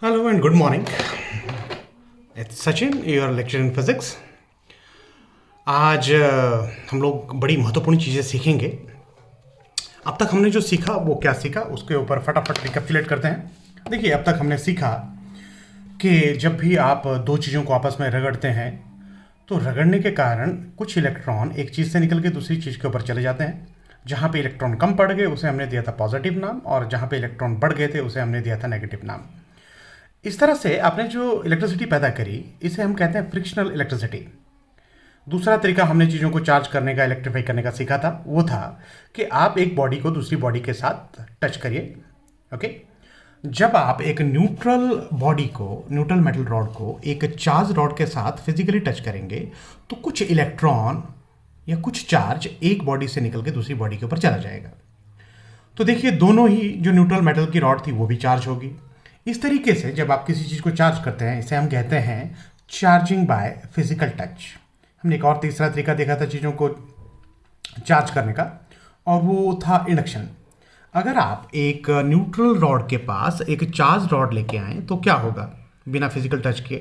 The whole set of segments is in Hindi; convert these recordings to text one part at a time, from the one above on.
Hello and good morning. It's Sachin, your lecturer in physics. आज हम लोग बड़ी महत्वपूर्ण चीज़ें सीखेंगे। अब तक हमने जो सीखा वो क्या सीखा उसके ऊपर फटाफट रिकैपिचुलेट करते हैं। देखिए, अब तक हमने सीखा कि जब भी आप दो चीज़ों को आपस में रगड़ते हैं तो रगड़ने के कारण कुछ इलेक्ट्रॉन एक चीज़ से निकल के दूसरी चीज़ के ऊपर चले जाते हैं। जहाँ पे इलेक्ट्रॉन कम पड़ गए उसे हमने दिया था पॉजिटिव नाम, और जहाँ पे इलेक्ट्रॉन बढ़ गए थे उसे हमने दिया था नेगेटिव नाम। इस तरह से आपने जो इलेक्ट्रिसिटी पैदा करी इसे हम कहते हैं फ्रिक्शनल इलेक्ट्रिसिटी। दूसरा तरीका हमने चीज़ों को चार्ज करने का, इलेक्ट्रीफाई करने का सीखा था, वो था कि आप एक बॉडी को दूसरी बॉडी के साथ टच करिए। ओके, जब आप एक न्यूट्रल बॉडी को, न्यूट्रल मेटल रॉड को एक चार्ज रॉड के साथ फिजिकली टच करेंगे तो कुछ इलेक्ट्रॉन या कुछ चार्ज एक बॉडी से निकल के दूसरी बॉडी के ऊपर चला जाएगा। तो देखिए, दोनों ही जो न्यूट्रल मेटल की रॉड थी वो भी चार्ज होगी। इस तरीके से जब आप किसी चीज़ को चार्ज करते हैं इसे हम कहते हैं चार्जिंग बाय फिजिकल टच। हमने एक और तीसरा तरीका देखा था चीज़ों को चार्ज करने का, और वो था इंडक्शन। अगर आप एक न्यूट्रल रॉड के पास एक चार्ज रॉड लेके आएँ तो क्या होगा बिना फिजिकल टच के?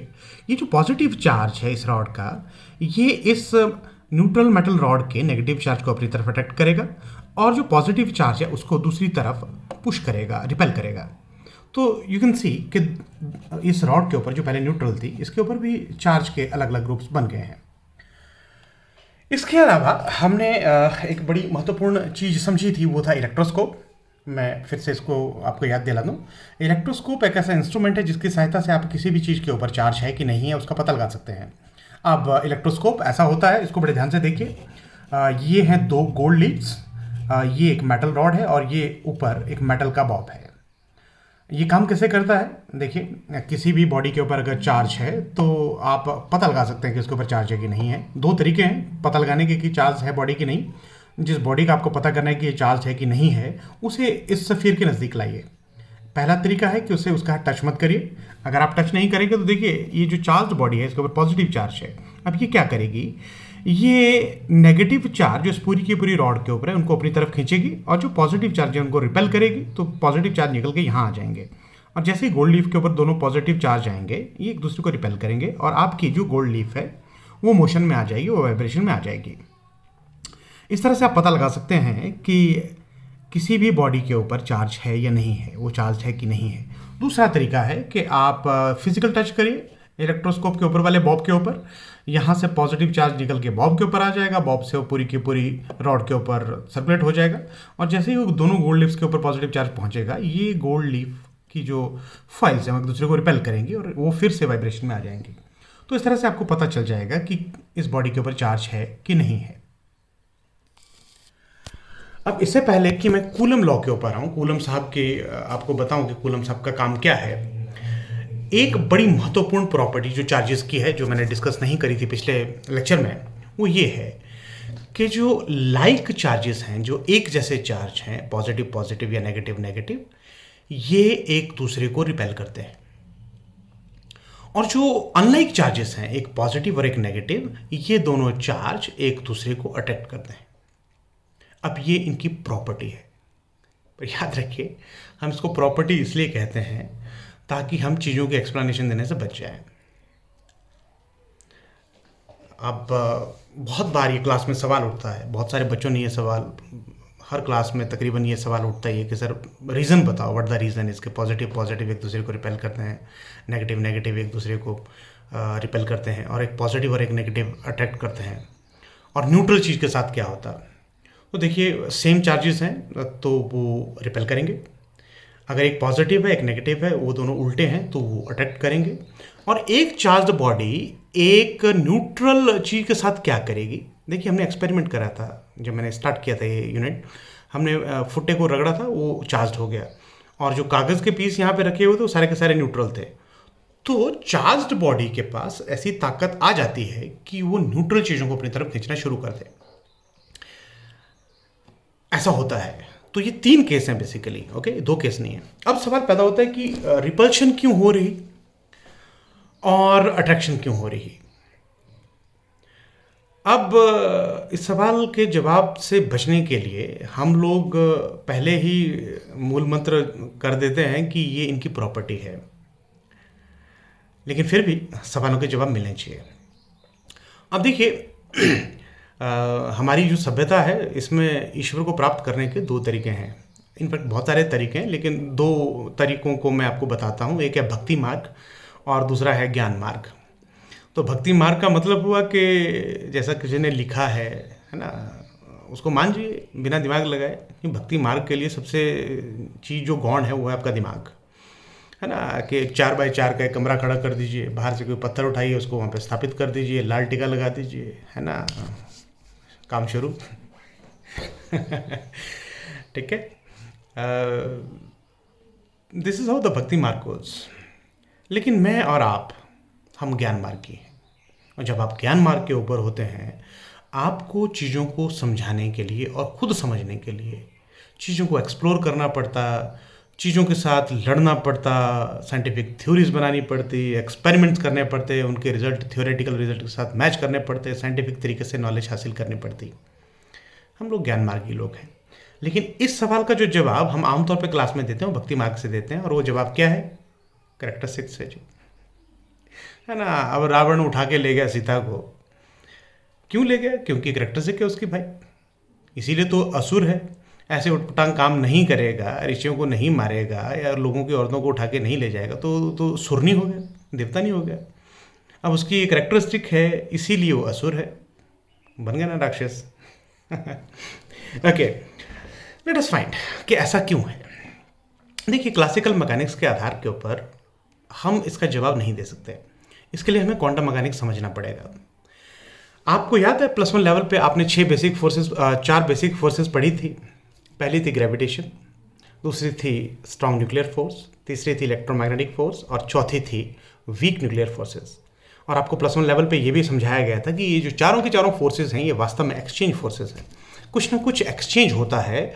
ये जो पॉजिटिव चार्ज है इस रॉड का, ये इस न्यूट्रल मेटल रॉड के नेगेटिव चार्ज को अपनी तरफ अट्रैक्ट करेगा, और जो पॉजिटिव चार्ज है उसको दूसरी तरफ पुश करेगा, रिपेल करेगा। तो यू कैन सी कि इस रॉड के ऊपर जो पहले न्यूट्रल थी इसके ऊपर भी चार्ज के अलग अलग ग्रुप्स बन गए हैं। इसके अलावा हमने एक बड़ी महत्वपूर्ण चीज़ समझी थी, वो था इलेक्ट्रोस्कोप। मैं फिर से इसको आपको याद दिला दूँ। इलेक्ट्रोस्कोप एक ऐसा इंस्ट्रूमेंट है जिसकी सहायता से आप किसी भी चीज़ के ऊपर चार्ज है कि नहीं है उसका पता लगा सकते हैं। अब इलेक्ट्रोस्कोप ऐसा होता है, इसको बड़े ध्यान से देखिए। ये हैं दो गोल्ड लीड्स, ये एक मेटल रॉड है और ये ऊपर एक मेटल का बॉब है। ये काम कैसे करता है? देखिए, किसी भी बॉडी के ऊपर अगर चार्ज है तो आप पता लगा सकते हैं कि उसके ऊपर चार्ज है कि नहीं है। दो तरीके हैं पता लगाने के कि चार्ज है बॉडी की नहीं। जिस बॉडी का आपको पता करना है कि ये चार्ज है कि नहीं है, उसे इस सफ़ीर के नज़दीक लाइए। पहला तरीका है कि उसे उसका टच मत करिए। अगर आप टच नहीं करेंगे तो देखिए, ये जो चार्ज बॉडी है इसके ऊपर पॉजिटिव चार्ज है। अब ये क्या करेगी? ये नेगेटिव चार्ज जो इस पूरी की पूरी रॉड के ऊपर है उनको अपनी तरफ खींचेगी, और जो पॉजिटिव चार्ज है उनको रिपेल करेगी। तो पॉजिटिव चार्ज निकल के यहाँ आ जाएंगे, और जैसे ही गोल्ड लीफ के ऊपर दोनों पॉजिटिव चार्ज आएंगे ये एक दूसरे को रिपेल करेंगे, और आपकी जो गोल्ड लीफ है वो मोशन में आ जाएगी, वो वाइब्रेशन में आ जाएगी। इस तरह से आप पता लगा सकते हैं कि किसी भी बॉडी के ऊपर चार्ज है या नहीं है, वो चार्ज है कि नहीं है। दूसरा तरीका है कि आप फिजिकल टच करिए इलेक्ट्रोस्कोप के ऊपर वाले बॉब के ऊपर। यहाँ से पॉजिटिव चार्ज निकल के बॉब के ऊपर आ जाएगा, बॉब से वो पूरी की पूरी रॉड के ऊपर सर्कुलेट हो जाएगा, और जैसे ही वो दोनों गोल्ड लीफ्स के ऊपर पॉजिटिव चार्ज पहुँचेगा, ये गोल्ड लीफ की जो फाइल्स हैं वो एक दूसरे को रिपेल करेंगी और वो फिर से वाइब्रेशन में आ जाएंगी। तो इस तरह से आपको पता चल जाएगा कि इस बॉडी के ऊपर चार्ज है कि नहीं है। अब इससे पहले कि मैं कूलम लॉ के ऊपर आऊँ, कूलम साहब के आपको बताऊं कि कूलम साहब का काम क्या है, एक बड़ी महत्वपूर्ण प्रॉपर्टी जो चार्जेस की है, जो मैंने डिस्कस नहीं करी थी पिछले लेक्चर में, वो ये है कि जो लाइक चार्जेस हैं, जो एक जैसे चार्ज हैं, पॉजिटिव पॉजिटिव या नेगेटिव नेगेटिव, ये एक दूसरे को रिपेल करते हैं। और जो अनलाइक चार्जेस हैं, एक पॉजिटिव और एक नेगेटिव, ये दोनों चार्ज एक दूसरे को अट्रैक्ट करते हैं। अब ये इनकी प्रॉपर्टी है, पर याद रखिए हम इसको प्रॉपर्टी इसलिए कहते हैं ताकि हम चीज़ों की एक्सप्लेनेशन देने से बच जाएं। अब बहुत बार ये क्लास में सवाल उठता है, बहुत सारे बच्चों ने ये सवाल, हर क्लास में तकरीबन ये सवाल उठता ही है कि सर रीज़न बताओ, व्हाट द रीज़न इसके, पॉजिटिव पॉजिटिव एक दूसरे को रिपेल करते हैं, नेगेटिव नेगेटिव एक दूसरे को रिपेल करते हैं, और एक पॉजिटिव और एक नेगेटिव अट्रैक्ट करते हैं, और न्यूट्रल चीज़ के साथ क्या होता है? तो देखिए, सेम चार्जेस हैं तो वो रिपेल करेंगे। अगर एक पॉजिटिव है एक नेगेटिव है, वो दोनों उल्टे हैं तो वो अट्रैक्ट करेंगे। और एक चार्ज्ड बॉडी एक न्यूट्रल चीज़ के साथ क्या करेगी? देखिए, हमने एक्सपेरिमेंट करा था जब मैंने स्टार्ट किया था ये यूनिट। हमने फुट्टे को रगड़ा था, वो चार्ज्ड हो गया, और जो कागज़ के पीस यहाँ पे रखे हुए थे वो सारे के सारे न्यूट्रल थे। तो चार्ज्ड बॉडी के पास ऐसी ताकत आ जाती है कि वो न्यूट्रल चीज़ों को अपनी तरफ खींचना शुरू कर दे। ऐसा होता है। तो ये तीन केस हैं बेसिकली, ओके, दो केस नहीं है। अब सवाल पैदा होता है कि रिपल्शन क्यों हो रही और अट्रैक्शन क्यों हो रही। अब इस सवाल के जवाब से बचने के लिए हम लोग पहले ही मूल मंत्र कर देते हैं कि ये इनकी प्रॉपर्टी है। लेकिन फिर भी सवालों के जवाब मिलने चाहिए। अब देखिए हमारी जो सभ्यता है इसमें ईश्वर को प्राप्त करने के दो तरीके हैं। इनफैक्ट बहुत सारे तरीके हैं, लेकिन दो तरीकों को मैं आपको बताता हूँ। एक है भक्ति मार्ग और दूसरा है ज्ञान मार्ग। तो भक्ति मार्ग का मतलब हुआ कि जैसा किसी ने लिखा है ना, उसको मान जाइए बिना दिमाग लगाए कि भक्ति मार्ग के लिए सबसे चीज़ जो गौण है वो है आपका दिमाग, है ना। कि 4x4 का एक कमरा खड़ा कर दीजिए, बाहर से कोई पत्थर उठाइए, उसको वहाँ पे स्थापित कर दीजिए, लाल टीका लगा दीजिए, है ना, काम शुरू। ठीक है। दिस इज हाउ द भक्ति मार्ग गोज। लेकिन मैं और आप, हम ज्ञान मार्ग की हैं, और जब आप ज्ञान मार्ग के ऊपर होते हैं, आपको चीज़ों को समझाने के लिए और खुद समझने के लिए चीज़ों को एक्सप्लोर करना पड़ता, चीज़ों के साथ लड़ना पड़ता, साइंटिफिक थ्योरीज बनानी पड़ती, एक्सपेरिमेंट्स करने पड़ते, उनके रिजल्ट थ्योरेटिकल रिजल्ट के साथ मैच करने पड़ते, साइंटिफिक तरीके से नॉलेज हासिल करनी पड़ती। हम लोग ज्ञान मार्गी लोग हैं। लेकिन इस सवाल का जो जवाब हम आमतौर पे क्लास में देते हैं वो भक्ति मार्ग से देते हैं, और वो जवाब क्या है? कैरेक्टरिस्टिक्स है जी, है ना। अब रावण उठा के ले गया सीता को, क्यों ले गया? क्योंकि कैरेक्टरिस्टिक है उसकी भाई, इसीलिए तो असुर है। ऐसे उटपटांग काम नहीं करेगा, ऋषियों को नहीं मारेगा या लोगों की औरतों को उठा के नहीं ले जाएगा तो सुर नहीं हो गया, देवता नहीं हो गया। अब उसकी कैरेक्टरिस्टिक है, इसीलिए वो असुर है, बन गया ना राक्षस। ओके, लेट अस फाइंड कि ऐसा क्यों है। देखिए, क्लासिकल मैकेनिक्स के आधार के ऊपर हम इसका जवाब नहीं दे सकते। इसके लिए हमें क्वांटम मैकेनिक्स समझना पड़ेगा। आपको याद है +1 लेवल पे आपने 4 बेसिक फोर्सेस पढ़ी थी। पहली थी ग्रेविटेशन, दूसरी थी स्ट्रॉन्ग न्यूक्लियर फोर्स, तीसरी थी इलेक्ट्रोमैग्नेटिक फोर्स और चौथी थी वीक न्यूक्लियर फोर्सेस। और आपको +1 लेवल पे ये भी समझाया गया था कि ये जो चारों की चारों फोर्सेस हैं ये वास्तव में एक्सचेंज फोर्सेस हैं। कुछ ना कुछ एक्सचेंज होता है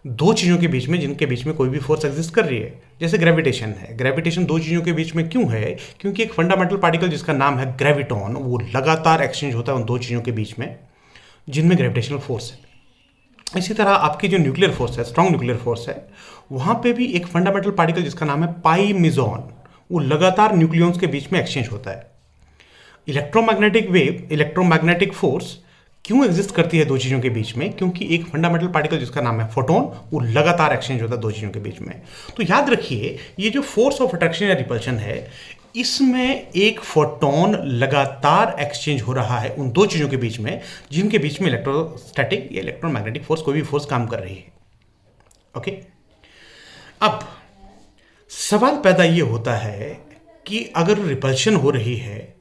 दो चीज़ों के बीच में, जिनके बीच में कोई भी फोर्स एग्जिस्ट कर रही है। जैसे ग्रेविटेशन है, ग्रेविटेशन दो चीज़ों के बीच में क्यों है? क्योंकि एक फंडामेंटल पार्टिकल जिसका नाम है ग्रेविटॉन, वो लगातार एक्सचेंज होता है उन दो चीज़ों के बीच में जिनमें ग्रेविटेशनल फोर्स है। इसी तरह आपकी जो न्यूक्लियर फोर्स है, स्ट्रॉन्ग न्यूक्लियर फोर्स है, वहाँ पे भी एक फंडामेंटल पार्टिकल जिसका नाम है पाई मिजॉन, वो लगातार न्यूक्लियॉन्स के बीच में एक्सचेंज होता है। इलेक्ट्रोमैग्नेटिक वेव, इलेक्ट्रोमैग्नेटिक फोर्स क्यों एग्जिस्ट करती है दो चीज़ों के बीच में? क्योंकि एक फंडामेंटल पार्टिकल जिसका नाम है फोटोन, वो लगातार एक्सचेंज होता है दो चीज़ों के बीच में। तो याद रखिए, ये जो फोर्स ऑफ अट्रैक्शन या रिपल्शन है, इसमें एक फोटोन लगातार एक्सचेंज हो रहा है उन दो चीज़ों के बीच में जिनके बीच में इलेक्ट्रोस्टैटिक या इलेक्ट्रोमैग्नेटिक फोर्स, कोई भी फोर्स काम कर रही है। ओके, अब सवाल पैदा ये होता है कि अगर रिपल्शन हो रही है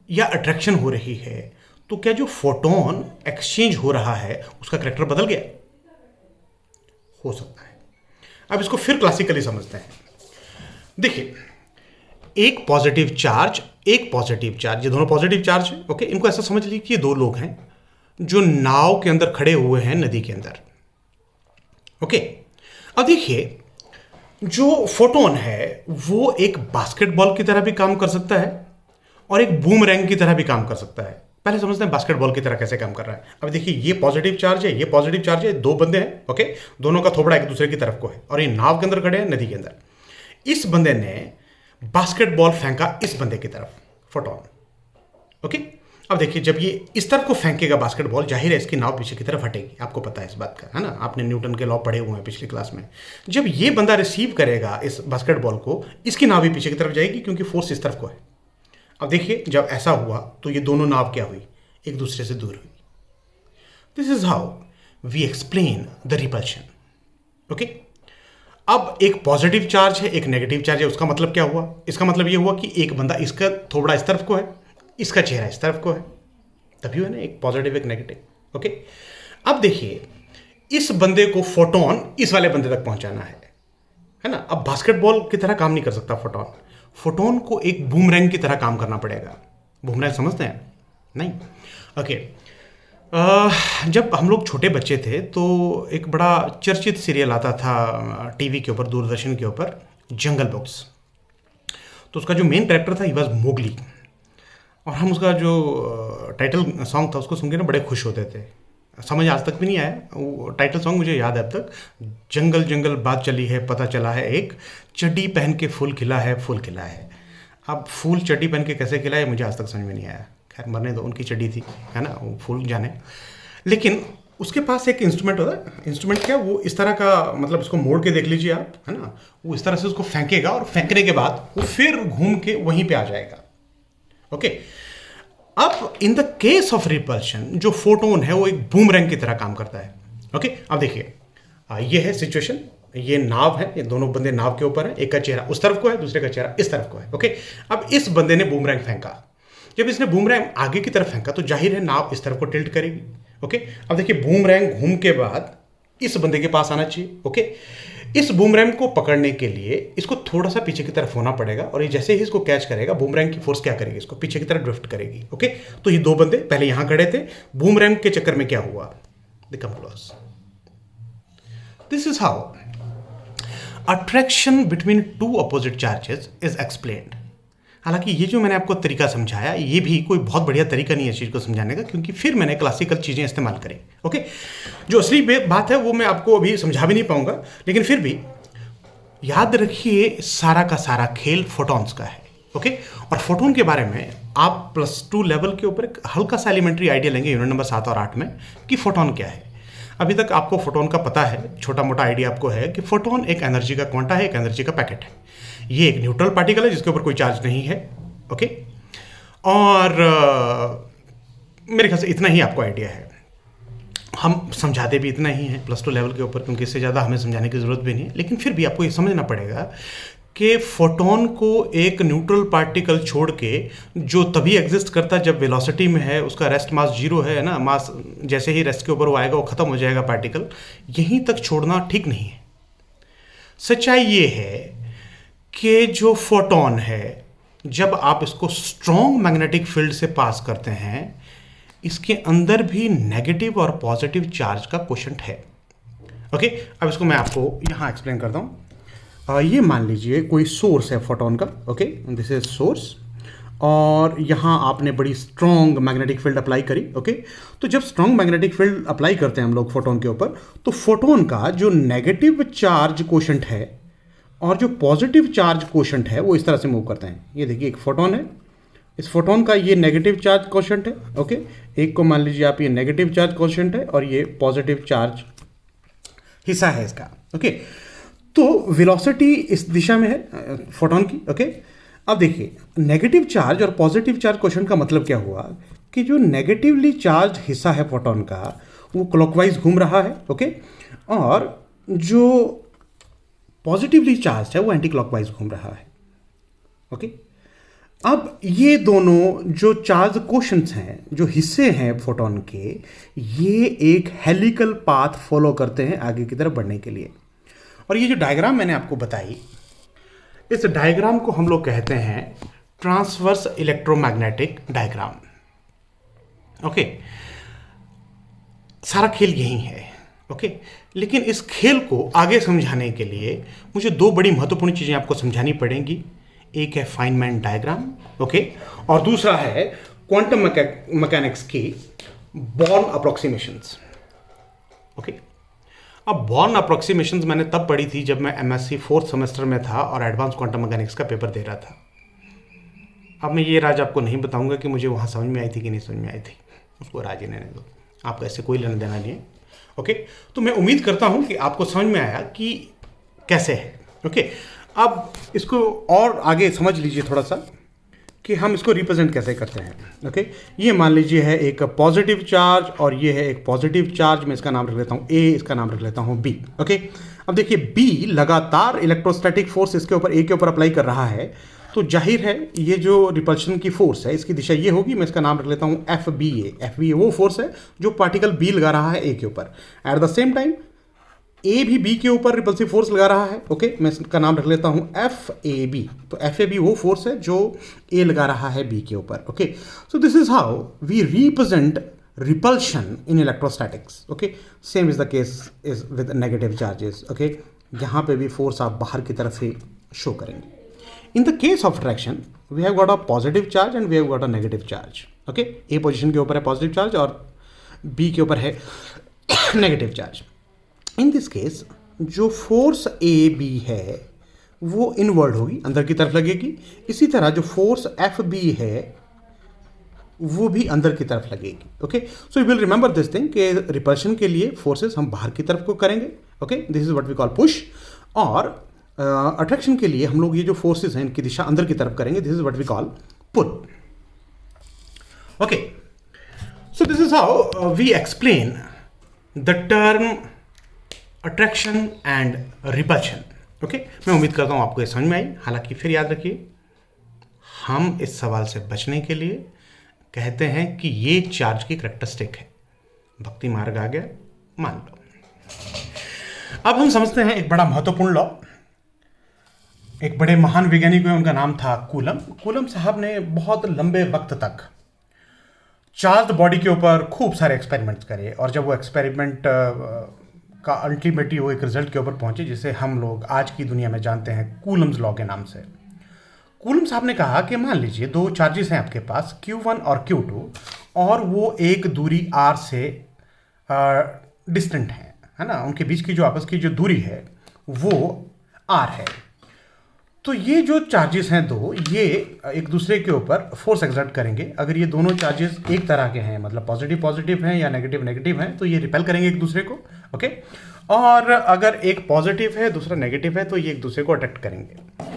या अट्रैक्शन हो रही है, तो क्या जो फोटोन एक्सचेंज हो रहा है उसका करैक्टर बदल गया? हो सकता है। अब इसको फिर क्लासिकली समझते हैं। देखिए, एक पॉजिटिव चार्ज, एक पॉजिटिव चार्ज, ये दोनों पॉजिटिव चार्ज है। ओके, इनको ऐसा समझ लीजिए कि ये दो लोग हैं जो नाव के अंदर खड़े हुए हैं नदी के अंदर। ओके, अब देखिए, जो फोटोन है वो एक बास्केटबॉल की तरह भी काम कर सकता है और एक बूमरैंग की तरह भी काम कर सकता है। पहले समझते हैं बास्केटबॉल की तरह कैसे काम कर रहा है। अब देखिए, ये पॉजिटिव चार्ज है, ये पॉजिटिव चार्ज है, दो बंदे हैं। ओके, दोनों का थोबड़ा एक दूसरे की तरफ को है और ये नाव के अंदर खड़े हैं नदी के अंदर। इस बंदे ने बास्केटबॉल फेंका इस बंदे की तरफ, फोटोन। ओके, अब देखिए, जब ये इस तरफ को फेंकेगा बास्केटबॉल, जाहिर है इसकी नाव पीछे की तरफ हटेगी। आपको पता है इस बात का, है ना, आपने न्यूटन के लॉ पढ़े हुए हैं पिछली क्लास में। जब ये बंदा रिसीव करेगा इस बास्केटबॉल को, इसकी नाव भी पीछे की तरफ जाएगी क्योंकि फोर्स इस तरफ को है। अब देखिए, जब ऐसा हुआ तो ये दोनों नाव क्या हुई? एक दूसरे से दूर हुई। This is how we explain the repulsion. Okay, अब एक पॉजिटिव चार्ज है, एक नेगेटिव चार्ज है। उसका मतलब क्या हुआ? इसका मतलब ये हुआ कि एक बंदा इसका थोबड़ा इस तरफ को है, इसका चेहरा इस तरफ को है, तभी है ना, एक पॉजिटिव एक नेगेटिव। ओके, अब देखिए, इस बंदे को फोटोन इस वाले बंदे तक पहुंचाना है ना। अब बास्केटबॉल की तरह काम नहीं कर सकता फोटोन। फोटोन को एक बूमरैंग की तरह काम करना पड़ेगा। बूमरैंग समझते हैं? नहीं। ओके, जब हम लोग छोटे बच्चे थे तो एक बड़ा चर्चित सीरियल आता था टीवी के ऊपर, दूरदर्शन के ऊपर, जंगल बुक्स। तो उसका जो मेन कैरेक्टर था, ही वाज मोगली। और हम उसका जो टाइटल सॉन्ग था उसको सुन के ना बड़े खुश होते थे। समझ आज तक भी नहीं आया वो टाइटल सॉन्ग, मुझे याद है अब तक। जंगल जंगल बात चली है, पता चला है एक, चड्डी पहन के फूल खिला है, फूल खिला है। अब फूल चड्डी पहन के कैसे खिलाए मुझे आज तक समझ में नहीं आया। खैर मरने दो, उनकी चड्डी थी, है ना, वो फूल जाने। लेकिन उसके पास एक इंस्ट्रूमेंट होता है। इंस्ट्रूमेंट क्या, वो इस तरह का, मतलब इसको मोड़ के देख लीजिए आप, है ना, वो इस तरह से उसको फेंकेगा और फेंकने के बाद वो फिर घूम के वहीं पे आ जाएगा। ओके, अब इन द केस ऑफ रिपल्शन जो फोटोन है वो एक बूमरैंग की तरह काम करता है। ओके, अब देखिए ये है सिचुएशन, ये नाव है, ये दोनों बंदे नाव के ऊपर है, एक का चेहरा उस तरफ को है, दूसरे का चेहरा इस तरफ को है। ओके, अब इस बंदे ने बूमरैंग फेंका। जब इसने बूमरैंग आगे की तरफ फेंका तो जाहिर है नाव इस तरफ को टिल्ट करेगी। ओके, अब देखिए बूमरैंग घूम के बाद इस बंदे के पास आना चाहिए। ओके, इस बूमरैंग को पकड़ने के लिए इसको थोड़ा सा पीछे की तरफ होना पड़ेगा और ये जैसे ही इसको कैच करेगा बूमरैंग की फोर्स क्या करेगी, इसको पीछे की तरफ ड्रिफ्ट करेगी। ओके, तो ये दो बंदे पहले यहां खड़े थे, बूमरैंग के चक्कर में क्या हुआ, they come close. This is how attraction between two opposite charges is explained. हालांकि ये जो मैंने आपको तरीका समझाया ये भी कोई बहुत बढ़िया तरीका नहीं है चीज़ को समझाने का, क्योंकि फिर मैंने क्लासिकल चीज़ें इस्तेमाल करी। ओके, जो असली बात है वो मैं आपको अभी समझा भी नहीं पाऊंगा, लेकिन फिर भी याद रखिए सारा का सारा खेल फोटॉन्स का है। ओके, और फोटोन के बारे में आप +2 लेवल के ऊपर एक हल्का सा एलिमेंट्री आइडिया लेंगे यूनिट नंबर 7 और 8 में कि फोटोन क्या है। अभी तक आपको फोटोन का पता है, छोटा मोटा आइडिया आपको है कि फोटोन एक एनर्जी का क्वांटा है, एक एनर्जी का पैकेट है। ये एक न्यूट्रल पार्टिकल है जिसके ऊपर कोई चार्ज नहीं है। ओके, और मेरे ख्याल से इतना ही आपको आइडिया है। हम समझाते भी इतना ही हैं +2 लेवल के ऊपर, क्योंकि इससे ज़्यादा हमें समझाने की ज़रूरत भी नहीं है। लेकिन फिर भी आपको ये समझना पड़ेगा कि फोटोन को एक न्यूट्रल पार्टिकल छोड़ के, जो तभी एग्जिस्ट करता है जब वेलोसिटी में है, उसका रेस्ट मास 0 है ना, मास जैसे ही रेस्ट के ऊपर वो आएगा वो ख़त्म हो जाएगा पार्टिकल, यहीं तक छोड़ना ठीक नहीं है। सच्चाई ये है कि जो फोटोन है जब आप इसको स्ट्रॉन्ग मैग्नेटिक फील्ड से पास करते हैं, इसके अंदर भी नेगेटिव और पॉजिटिव चार्ज का क्वोशंट है। ओके, अब इसको मैं आपको यहाँ एक्सप्लेन करता हूँ। ये मान लीजिए कोई सोर्स है फोटोन का। ओके, दिस इज सोर्स, और यहाँ आपने बड़ी स्ट्रॉन्ग मैग्नेटिक फील्ड अप्लाई करी। ओके, तो जब स्ट्रॉन्ग मैग्नेटिक फील्ड अप्लाई करते हैं हम लोग फोटोन के ऊपर, तो फोटोन का जो नेगेटिव चार्ज क्वोशंट है और जो पॉजिटिव चार्ज क्वोशंट है वो इस तरह से मूव करते हैं। ये देखिए एक फोटोन है, इस फोटोन का ये नेगेटिव चार्ज क्वोशंट है। ओके, एक को मान लीजिए आप ये नेगेटिव चार्ज क्वोशंट है और ये पॉजिटिव चार्ज हिस्सा है इसका। ओके, तो वेलोसिटी इस दिशा में है फोटोन की। ओके, अब देखिए नेगेटिव चार्ज और पॉजिटिव चार्ज क्वोशंट का मतलब क्या हुआ कि जो नेगेटिवली चार्ज हिस्सा है फोटोन का वो क्लॉकवाइज घूम रहा है। ओके, और जो पॉजिटिवली चार्ज है वो एंटी क्लॉकवाइज घूम रहा है। ओके, अब ये दोनों जो चार्ज क्वोशंट्स हैं, जो हिस्से हैं फोटोन के, ये एक हेलिकल पाथ फॉलो करते हैं आगे की तरफ बढ़ने के लिए। और ये जो डायग्राम मैंने आपको बताई, इस डायग्राम को हम लोग कहते हैं ट्रांसवर्स इलेक्ट्रोमैग्नेटिक डायग्राम। ओके, सारा खेल यही है। ओके, लेकिन इस खेल को आगे समझाने के लिए मुझे दो बड़ी महत्वपूर्ण चीज़ें आपको समझानी पड़ेंगी। एक है फाइनमैन डायग्राम, ओके, और दूसरा है क्वांटम मैकेनिक्स की बॉर्न अप्रोक्सीमेशंस। ओके, अब बॉर्न अप्रोक्सीमेशंस मैंने तब पढ़ी थी जब मैं MSc 4th सेमेस्टर में था और एडवांस क्वांटम मैकेनिक्स का पेपर दे रहा था। अब मैं ये राज आपको नहीं बताऊंगा कि मुझे वहाँ समझ में आई थी कि नहीं समझ में आई थी, उसको राज ही रहने दो, आपको ऐसे कोई लेना देना नहीं है। ओके, तो मैं उम्मीद करता हूँ कि आपको समझ में आया कि कैसे है। ओके, अब इसको और आगे समझ लीजिए थोड़ा सा कि हम इसको रिप्रेजेंट कैसे करते हैं। ओके, ये मान लीजिए है एक पॉजिटिव चार्ज और ये है एक पॉजिटिव चार्ज। मैं इसका नाम रख लेता हूँ A, इसका नाम रख लेता हूँ B। ओके, अब देखिए B लगातार इलेक्ट्रोस्टैटिक फोर्स इसके ऊपर A के ऊपर अप्लाई कर रहा है, तो जाहिर है ये जो रिपल्शन की फोर्स है इसकी दिशा ये होगी। मैं इसका नाम रख लेता हूँ FBA। FBA वो फोर्स है जो पार्टिकल B लगा रहा है A के ऊपर। At the same time A भी B के ऊपर रिपल्सिव फोर्स लगा रहा है। ओके, मैं इसका नाम रख लेता हूँ FAB। तो FAB वो फोर्स है जो A लगा रहा है B के ऊपर। Okay, so this is how we represent repulsion in electrostatics. Okay, same is the case is with negative charges. Okay, यहाँ पे भी फोर्स आप बाहर की तरफ से शो करेंगे। In the case of attraction we have got a positive charge and we have got a negative charge. Okay, A position के ऊपर है पॉजिटिव चार्ज और B के ऊपर है negative charge. In this case जो फोर्स AB है वो इनवर्ड होगी, अंदर की तरफ लगेगी। इसी तरह जो फोर्स एफ बी है वो भी अंदर की तरफ लगेगी। Okay, so you will remember this thing कि रिपल्शन के लिए फोर्सेस हम बाहर की तरफ को करेंगे। Okay, this is what we call push. और अट्रैक्शन के लिए हम लोग ये जो फोर्सेस हैं इनकी दिशा अंदर की तरफ करेंगे। This is what we call pull. Okay, so this is how we explain the term attraction and repulsion. Okay, मैं उम्मीद करता हूं आपको ये समझ में आई। हालांकि फिर याद रखिए, हम इस सवाल से बचने के लिए कहते हैं कि ये चार्ज की करैक्टरिस्टिक है। भक्ति मार्ग आ गया, मान लो। अब हम समझते हैं एक बड़ा महत्वपूर्ण लॉ। एक बड़े महान वैज्ञानिक हुए, उनका नाम था कूलम। कूलम साहब ने बहुत लंबे वक्त तक चार्ज्ड बॉडी के ऊपर खूब सारे एक्सपेरिमेंट्स करे, और जब वो एक्सपेरिमेंट का अल्टीमेटली वो एक रिजल्ट के ऊपर पहुंचे जिसे हम लोग आज की दुनिया में जानते हैं कूलम्स लॉ के नाम से। कूलम साहब ने कहा कि मान लीजिए दो चार्जेस हैं आपके पास, Q1 और Q2, और वो एक दूरी r से डिस्टेंट है ना, उनके बीच की जो आपस की जो दूरी है वो r है। तो ये जो चार्जेस हैं दो, ये एक दूसरे के ऊपर फोर्स एक्सर्ट करेंगे। अगर ये दोनों चार्जेस एक तरह के हैं, मतलब पॉजिटिव पॉजिटिव हैं या नेगेटिव नेगेटिव हैं, तो ये रिपेल करेंगे एक दूसरे को। ओके, और अगर एक पॉजिटिव है दूसरा नेगेटिव है, तो ये एक दूसरे को अट्रैक्ट करेंगे।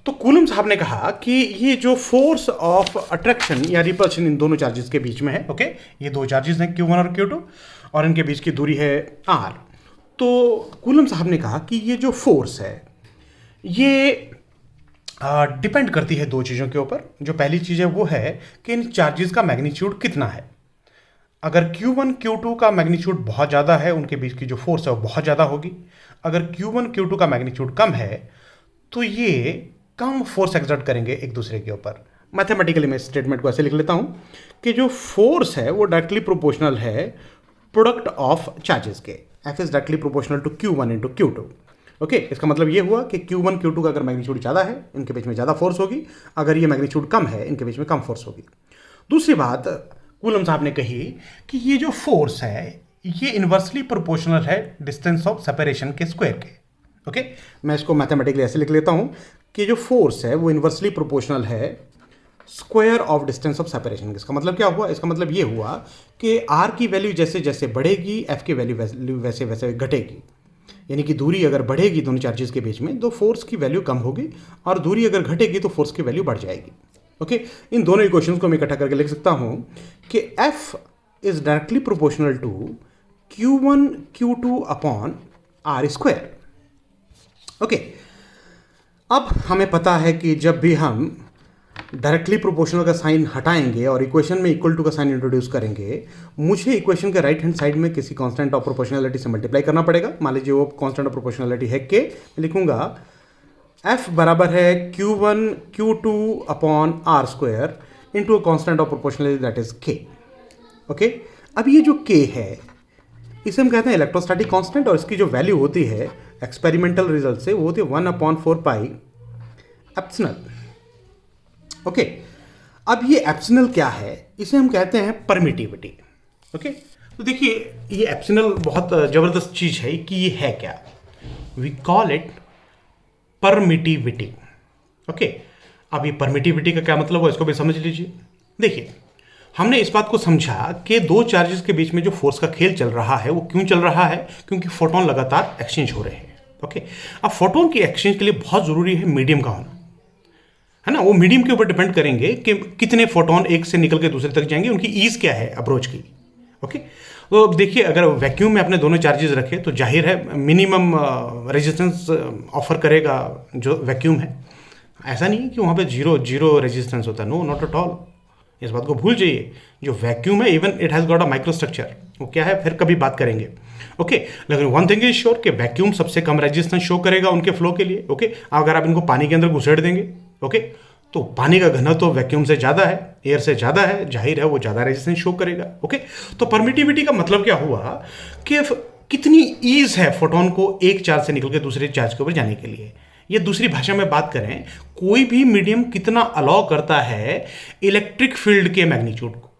तो कूलम साहब ने कहा कि ये जो फोर्स ऑफ अट्रैक्शन या रिपल्शन इन दोनों चार्जेस के बीच में है। ओके, ये दो चार्जेस हैं Q1 और Q2, और इनके बीच की दूरी है r। तो कूलम साहब ने कहा कि ये जो फोर्स है ये डिपेंड करती है दो चीज़ों के ऊपर। जो पहली चीज़ है वो है कि इन चार्जेस का मैग्नीट्यूड कितना है। अगर Q1 Q2 का मैग्नीट्यूड बहुत ज़्यादा है, उनके बीच की जो फोर्स है वो बहुत ज़्यादा होगी। अगर Q1 Q2 का मैग्नीट्यूड कम है, तो ये कम फोर्स एक्सर्ट करेंगे एक दूसरे के ऊपर। मैथमेटिकली मैं स्टेटमेंट को ऐसे लिख लेता हूँ कि जो फोर्स है वो डायरेक्टली प्रोपोर्शनल है प्रोडक्ट ऑफ चार्जेस के। F is directly proportional to Q1 into Q2। Okay, इसका मतलब ये हुआ कि Q1 Q2 का अगर मैग्नीट्यूड ज़्यादा है, इनके बीच में ज़्यादा फोर्स होगी। अगर ये मैग्नीट्यूड कम है, इनके बीच में कम फोर्स होगी। दूसरी बात कूलम साहब ने कही कि ये जो फोर्स है ये इन्वर्सली प्रोपोर्शनल है डिस्टेंस ऑफ सेपरेशन के स्क्वायर के। ओके, मैं इसको मैथमेटिकली ऐसे लिख लेता हूँ कि जो फोर्स है वो इन्वर्सली प्रोपोर्शनल है square of distance of separation. इसका मतलब क्या हुआ? इसका मतलब ये हुआ कि r की वैल्यू जैसे जैसे बढ़ेगी, f की वैल्यू वैसे वैसे घटेगी। यानी कि दूरी अगर बढ़ेगी दोनों चार्जेस के बीच में, तो फोर्स की वैल्यू कम होगी, और दूरी अगर घटेगी तो फोर्स की वैल्यू बढ़ जाएगी। ओके, इन दोनों इक्वेशंस को मैं इकट्ठा करके लिख सकता हूं कि F is directly proportional to Q1 Q2 upon r square. Okay, अब हमें पता है कि जब भी हम डायरेक्टली प्रोपोर्शनल का साइन हटाएंगे और इक्वेशन में इक्वल टू का साइन इंट्रोड्यूस करेंगे, मुझे इक्वेशन के राइट हैंड साइड में किसी कांस्टेंट ऑफ प्रोपोर्शनलिटी से मल्टीप्लाई करना पड़ेगा। मान लीजिए वो कांस्टेंट ऑफ प्रोपोर्शनलिटी है के, मैं लिखूंगा F बराबर है Q1 Q2 upon r square into a constant of proportionality that is k। Okay, अब ये जो k है इसे हम कहते हैं इलेक्ट्रोस्टैटिक कांस्टेंट, और इसकी जो वैल्यू होती है एक्सपेरिमेंटल रिजल्ट से वो होती है 1/4 पाई एप्सिलॉन। ओके, अब ये एप्सिलॉन क्या है? इसे हम कहते हैं परमिटिविटी। ओके, तो देखिए ये एप्सिलॉन बहुत ज़बरदस्त चीज़ है कि ये है क्या। We call it permittivity. Okay, अब ये परमिटिविटी का क्या मतलब है इसको भी समझ लीजिए। देखिए, हमने इस बात को समझा कि दो चार्जेस के बीच में जो फोर्स का खेल चल रहा है वो क्यों चल रहा है, क्योंकि फोटोन लगातार एक्सचेंज हो रहे हैं। ओके, अब फोटोन की एक्सचेंज के लिए बहुत ज़रूरी है मीडियम का होना, है ना। वो मीडियम के ऊपर डिपेंड करेंगे कि कितने फोटोन एक से निकल के दूसरे तक जाएंगे, उनकी ईज क्या है अप्रोच की। ओके, तो देखिए अगर वैक्यूम में अपने दोनों चार्जेस रखे तो जाहिर है मिनिमम रेजिस्टेंस ऑफर करेगा जो वैक्यूम है। ऐसा नहीं है कि वहाँ पे जीरो रेजिस्टेंस होता है, नो नॉट एट ऑल। इस बात को भूल जाइए, जो वैक्यूम है even it has got a micro structure, वो क्या है फिर कभी बात करेंगे। ओके, लेकिन वन थिंग इज श्योर कि वैक्यूम सबसे कम रेजिस्टेंस शो करेगा उनके फ्लो के लिए। ओके, अगर आप इनको पानी के अंदर घुसेड़ देंगे, ओके, तो पानी का घनत्व तो वैक्यूम से ज़्यादा है, एयर से ज़्यादा है, जाहिर है वो ज़्यादा रेजिस्टेंस शो करेगा। ओके, तो परमिटिविटी का मतलब क्या हुआ कि कितनी ईज है फोटोन को एक चार्ज से निकल के दूसरे चार्ज के ऊपर जाने के लिए। ये दूसरी भाषा में बात करें, कोई भी मीडियम कितना अलाउ करता है इलेक्ट्रिक फील्ड के मैग्नीट्यूड को,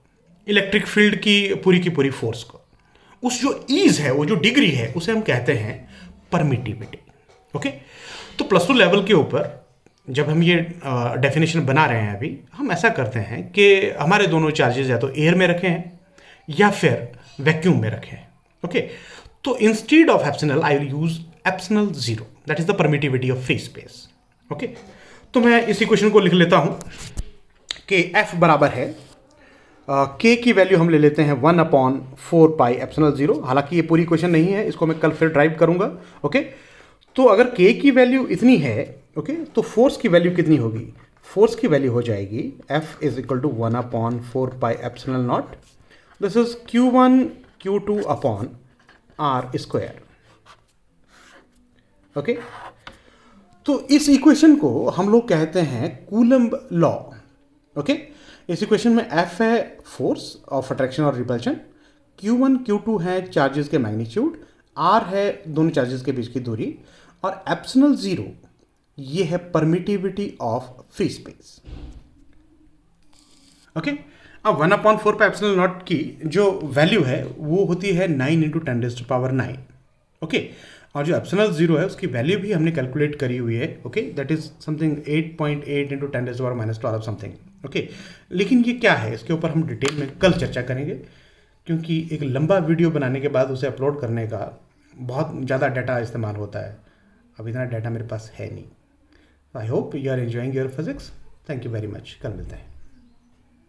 इलेक्ट्रिक फील्ड की पूरी फोर्स को, उस जो ईज है, वो जो डिग्री है, उसे हम कहते हैं परमिटिविटी। ओके, तो प्लस टू लेवल के ऊपर जब हम ये डेफिनेशन बना रहे हैं अभी, हम ऐसा करते हैं कि हमारे दोनों चार्जेस या तो एयर में रखे हैं या फिर वैक्यूम में रखे हैं। ओके, तो instead of epsilon I will use epsilon zero, that is the permittivity of free space. Okay, तो मैं इस इक्वेशन को लिख लेता हूं कि F बराबर है K की वैल्यू हम ले लेते हैं 1/4 पाई एप्सिलॉन जीरो। हालांकि ये पूरी इक्वेशन नहीं है, इसको मैं कल फिर ड्राइव करूंगा। ओके, तो अगर K की वैल्यू इतनी है, ओके, तो फोर्स की वैल्यू कितनी होगी? फोर्स की वैल्यू हो जाएगी F is equal to 1/4 pi epsilon naught, this is Q1 Q2 upon R square. Okay, तो इस इक्वेशन को हम लोग कहते हैं कूलम्ब लॉ। ओके, इस इक्वेशन में F है फोर्स ऑफ अट्रैक्शन और रिपल्शन, Q1 Q2 है चार्जेस के मैग्नीट्यूड, R है दोनों चार्जेस के बीच की दूरी, और एप्सिलॉन जीरो ये है permittivity of free space. Okay, अब 1/4 पे एप्सिलॉन नॉट की जो वैल्यू है वो होती है 9 × 10⁹ ओके, और जो एप्सिलॉन जीरो है उसकी वैल्यू भी हमने कैलकुलेट करी हुई है। Okay, that is something 8.8 × 10⁻12 something. Okay, लेकिन ये क्या है इसके ऊपर हम डिटेल में कल चर्चा करेंगे, क्योंकि एक लंबा वीडियो बनाने के बाद उसे अपलोड करने का बहुत ज़्यादा डाटा इस्तेमाल होता है। अब इतना डाटा मेरे पास है नहीं। I hope you are enjoying your physics. Thank you very much. कल मिलते हैं।